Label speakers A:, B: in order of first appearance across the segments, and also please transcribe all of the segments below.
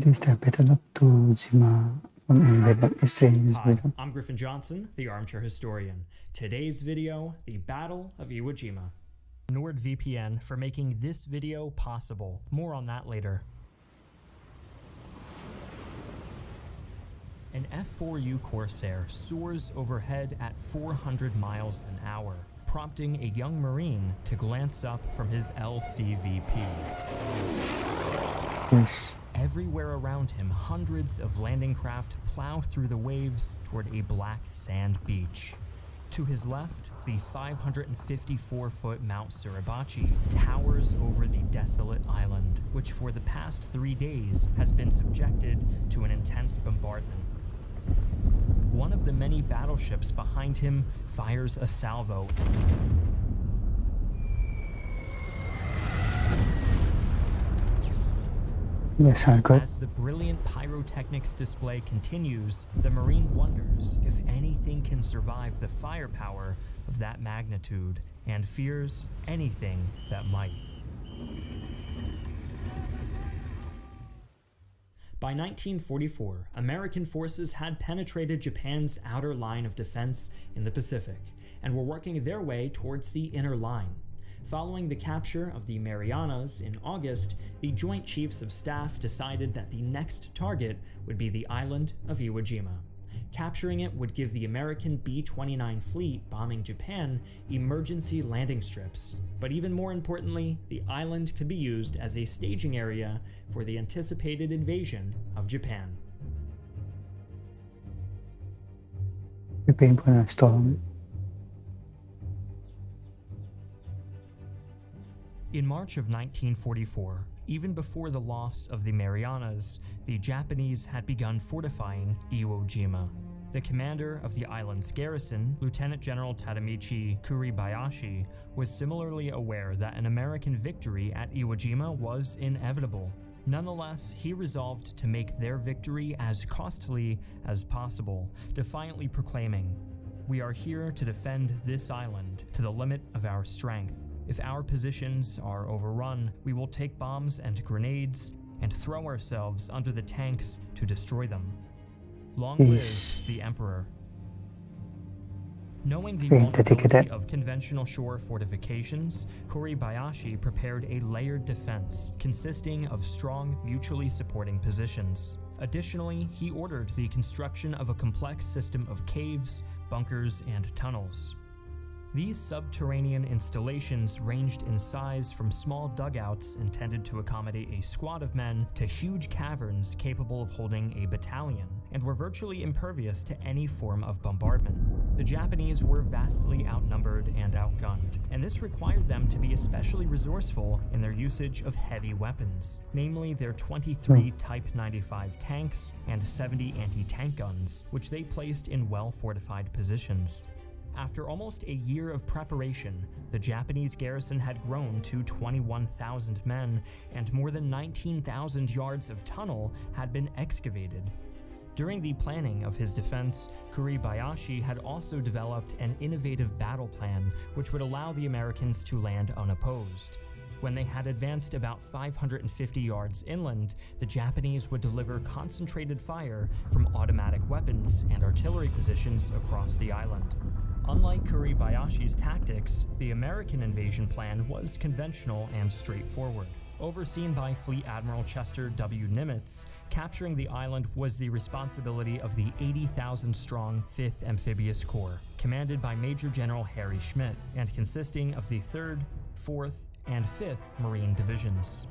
A: This is the Battle of Iwo Jima from any web of exchange.
B: Hi, I'm Griffin Johnson, the Armchair Historian. Today's video, the Battle of Iwo Jima. NordVPN for making this video possible. More on that later. An F-4U Corsair soars overhead at 400 miles an hour, prompting a young Marine to glance up from his LCVP.
A: Yes.
B: Everywhere around him, hundreds of landing craft plow through the waves toward a black sand beach. To his left, the 554-foot Mount Suribachi towers over the desolate island, which for the past 3 days has been subjected to an intense bombardment. One of the many battleships behind him fires a salvo.
A: Yes, I got.
B: As the brilliant pyrotechnics display continues, the Marine wonders if anything can survive the firepower of that magnitude and fears anything that might. By 1944, American forces had penetrated Japan's outer line of defense in the Pacific and were working their way towards the inner line. Following the capture of the Marianas in August, the Joint Chiefs of Staff decided that the next target would be the island of Iwo Jima. Capturing it would give the American B-29 fleet bombing Japan emergency landing strips. But even more importantly, the island could be used as a staging area for the anticipated invasion of Japan.
A: Preparing for a storm.
B: In March of 1944, even before the loss of the Marianas, the Japanese had begun fortifying Iwo Jima. The commander of the island's garrison, Lieutenant General Tadamichi Kuribayashi, was similarly aware that an American victory at Iwo Jima was inevitable. Nonetheless, he resolved to make their victory as costly as possible, defiantly proclaiming, "We are here to defend this island to the limit of our strength. If our positions are overrun, we will take bombs and grenades and throw ourselves under the tanks to destroy them. Long live the Emperor." Knowing the vulnerability of conventional shore fortifications, Kuribayashi prepared a layered defense consisting of strong, mutually supporting positions. Additionally, he ordered the construction of a complex system of caves, bunkers, and tunnels. These subterranean installations ranged in size from small dugouts intended to accommodate a squad of men to huge caverns capable of holding a battalion, and were virtually impervious to any form of bombardment. The Japanese were vastly outnumbered and outgunned, and this required them to be especially resourceful in their usage of heavy weapons, namely their 23 Type 95 tanks and 70 anti-tank guns, which they placed in well-fortified positions. After almost a year of preparation, the Japanese garrison had grown to 21,000 men, and more than 19,000 yards of tunnel had been excavated. During the planning of his defense, Kuribayashi had also developed an innovative battle plan which would allow the Americans to land unopposed. When they had advanced about 550 yards inland, the Japanese would deliver concentrated fire from automatic weapons and artillery positions across the island. Unlike Kuribayashi's tactics, the American invasion plan was conventional and straightforward. Overseen by Fleet Admiral Chester W. Nimitz, capturing the island was the responsibility of the 80,000-strong 5th Amphibious Corps, commanded by Major General Harry Schmidt, and consisting of the 3rd, 4th, and 5th Marine Divisions.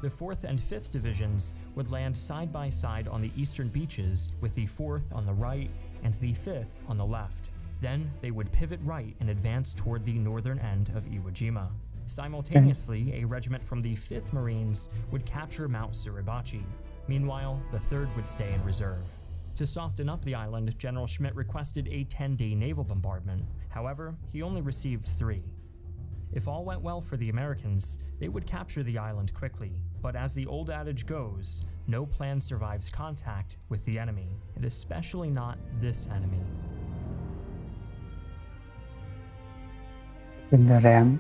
B: The 4th and 5th Divisions would land side by side on the eastern beaches, with the 4th on the right and the 5th on the left. Then they would pivot right and advance toward the northern end of Iwo Jima. Simultaneously, a regiment from the 5th Marines would capture Mount Suribachi. Meanwhile, the 3rd would stay in reserve. To soften up the island, General Schmidt requested a 10-day naval bombardment. However, he only received 3. If all went well for the Americans, they would capture the island quickly. But as the old adage goes, no plan survives contact with the enemy, and especially not this enemy.
A: In the RAM.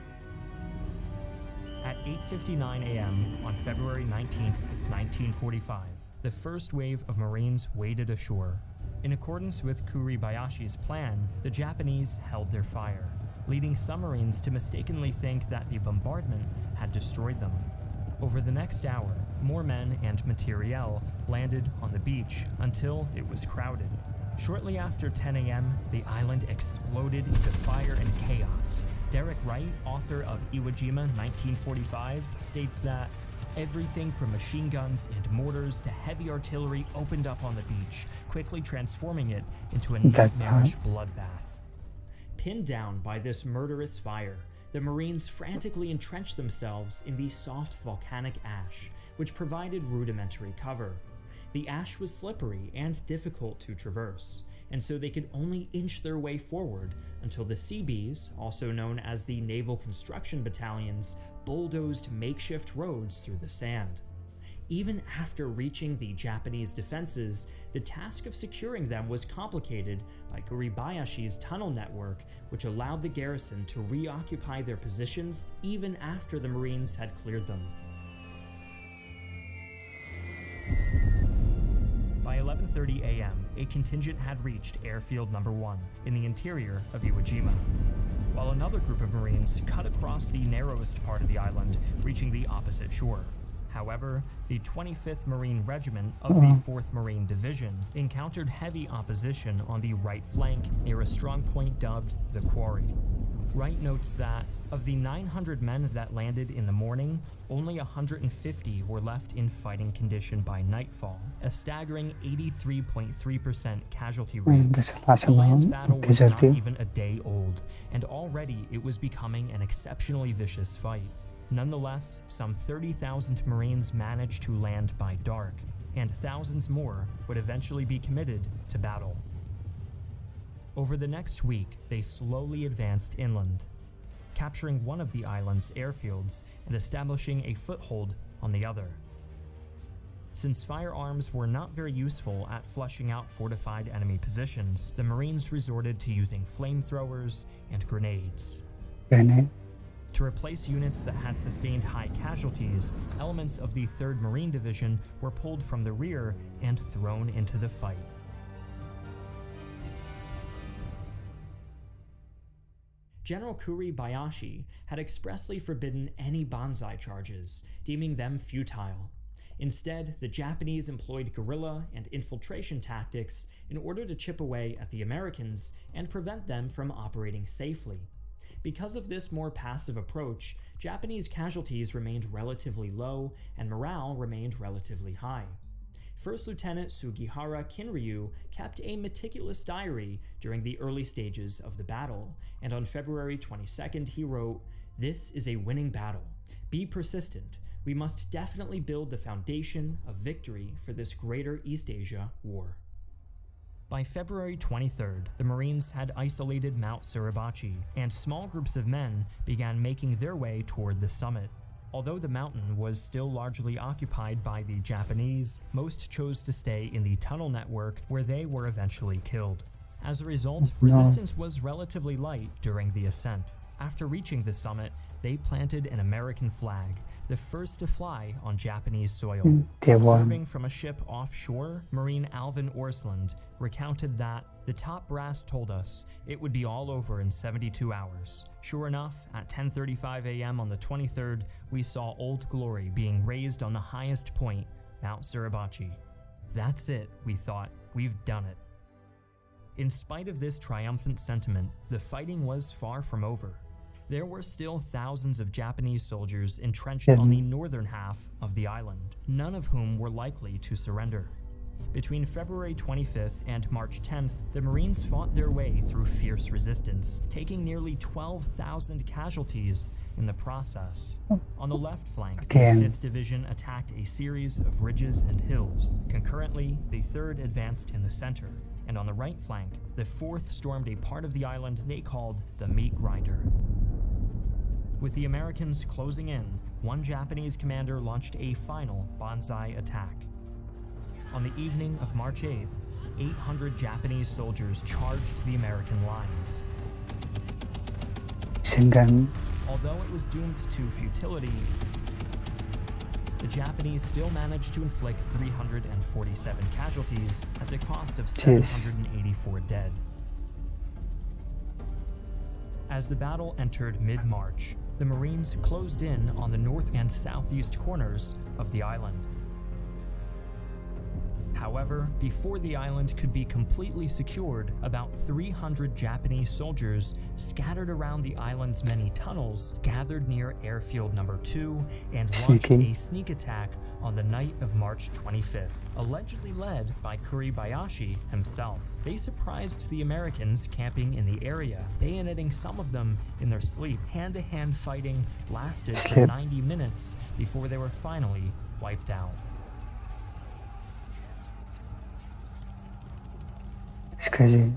B: At 8:59 a.m. on February 19, 1945, the first wave of Marines waded ashore. In accordance with Kuribayashi's plan, the Japanese held their fire, leading some Marines to mistakenly think that the bombardment had destroyed them. Over the next hour, more men and materiel landed on the beach until it was crowded. Shortly after 10 a.m., the island exploded into fire and chaos. Derek Wright, author of Iwo Jima 1945, states that everything from machine guns and mortars to heavy artillery opened up on the beach, quickly transforming it into a nightmarish bloodbath. Pinned down by this murderous fire, the Marines frantically entrenched themselves in the soft volcanic ash, which provided rudimentary cover. The ash was slippery and difficult to traverse, and so they could only inch their way forward until the Seabees, also known as the Naval Construction Battalions, bulldozed makeshift roads through the sand. Even after reaching the Japanese defenses, the task of securing them was complicated by Kuribayashi's tunnel network, which allowed the garrison to reoccupy their positions even after the Marines had cleared them. By 11:30 a.m., a contingent had reached Airfield No. 1 in the interior of Iwo Jima, while another group of Marines cut across the narrowest part of the island, reaching the opposite shore. However, the 25th Marine Regiment of the 4th Marine Division encountered heavy opposition on the right flank near a strong point dubbed the Quarry. Wright notes that, of the 900 men that landed in the morning, only 150 were left in fighting condition by nightfall, a staggering 83.3% casualty rate. The land battle was not even a day old, and already it was becoming an exceptionally vicious fight. Nonetheless, some 30,000 Marines managed to land by dark, and thousands more would eventually be committed to battle. Over the next week, they slowly advanced inland, capturing one of the island's airfields and establishing a foothold on the other. Since firearms were not very useful at flushing out fortified enemy positions, the Marines resorted to using flamethrowers and grenades. To replace units that had sustained high casualties, elements of the 3rd Marine Division were pulled from the rear and thrown into the fight. General Kuribayashi had expressly forbidden any banzai charges, deeming them futile. Instead, the Japanese employed guerrilla and infiltration tactics in order to chip away at the Americans and prevent them from operating safely. Because of this more passive approach, Japanese casualties remained relatively low and morale remained relatively high. First Lieutenant Sugihara Kinryu kept a meticulous diary during the early stages of the battle, and on February 22nd he wrote, "This is a winning battle. Be persistent. We must definitely build the foundation of victory for this greater East Asia war." By February 23rd, the Marines had isolated Mount Suribachi, and small groups of men began making their way toward the summit. Although the mountain was still largely occupied by the Japanese, most chose to stay in the tunnel network where they were eventually killed. As a result, resistance was relatively light during the ascent. After reaching the summit, they planted an American flag, the first to fly on Japanese soil. Observing from a ship offshore, Marine Alvin Orsland recounted that the top brass told us it would be all over in 72 hours. Sure enough, at 10:35 a.m. on the 23rd, we saw Old Glory being raised on the highest point, Mount Suribachi. That's it, we thought. We've done it. In spite of this triumphant sentiment, the fighting was far from over. There were still thousands of Japanese soldiers entrenched on the northern half of the island, none of whom were likely to surrender. Between February 25th and March 10th, the Marines fought their way through fierce resistance, taking nearly 12,000 casualties in the process. On the left flank, the 5th Division attacked a series of ridges and hills. Concurrently, the 3rd advanced in the center, and on the right flank, the 4th stormed a part of the island they called the Meat Grinder. With the Americans closing in, one Japanese commander launched a final banzai attack. On the evening of March 8th, 800 Japanese soldiers charged the American lines. Although it was doomed to futility, the Japanese still managed to inflict 347 casualties at the cost of
A: Jeez.
B: 784 dead. As the battle entered mid-March, the Marines closed in on the north and southeast corners of the island. However, before the island could be completely secured, about 300 Japanese soldiers scattered around the island's many tunnels gathered near Airfield Number 2 and launched
A: Sneaking.
B: a sneak attack on the night of March 25th, allegedly led by Kuribayashi himself. They surprised the Americans camping in the area, bayoneting some of them in their sleep. Hand-to-hand fighting lasted for
A: Sleep.
B: 90 minutes before they were finally wiped out.
A: It's crazy.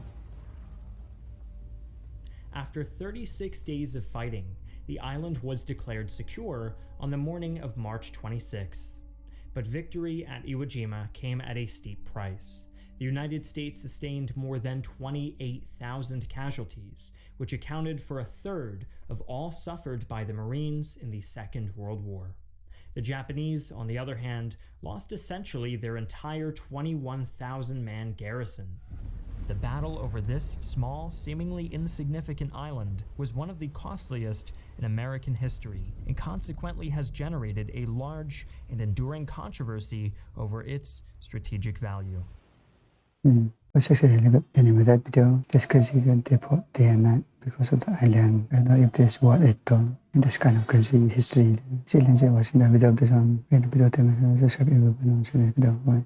B: After 36 days of fighting, the island was declared secure on the morning of March 26th. But victory at Iwo Jima came at a steep price. The United States sustained more than 28,000 casualties, which accounted for a third of all suffered by the Marines in the Second World War. The Japanese, on the other hand, lost essentially their entire 21,000-man garrison. The battle over this small, seemingly insignificant island was one of the costliest in American history, and consequently has generated a large and enduring controversy over its strategic value.
A: I was actually anyway that video. That's crazy that they fought day and night because of the island. I don't know if this what it done. And that's kind of crazy history. See, let's watch the video of this one. The video, subscribe if you want to see the video.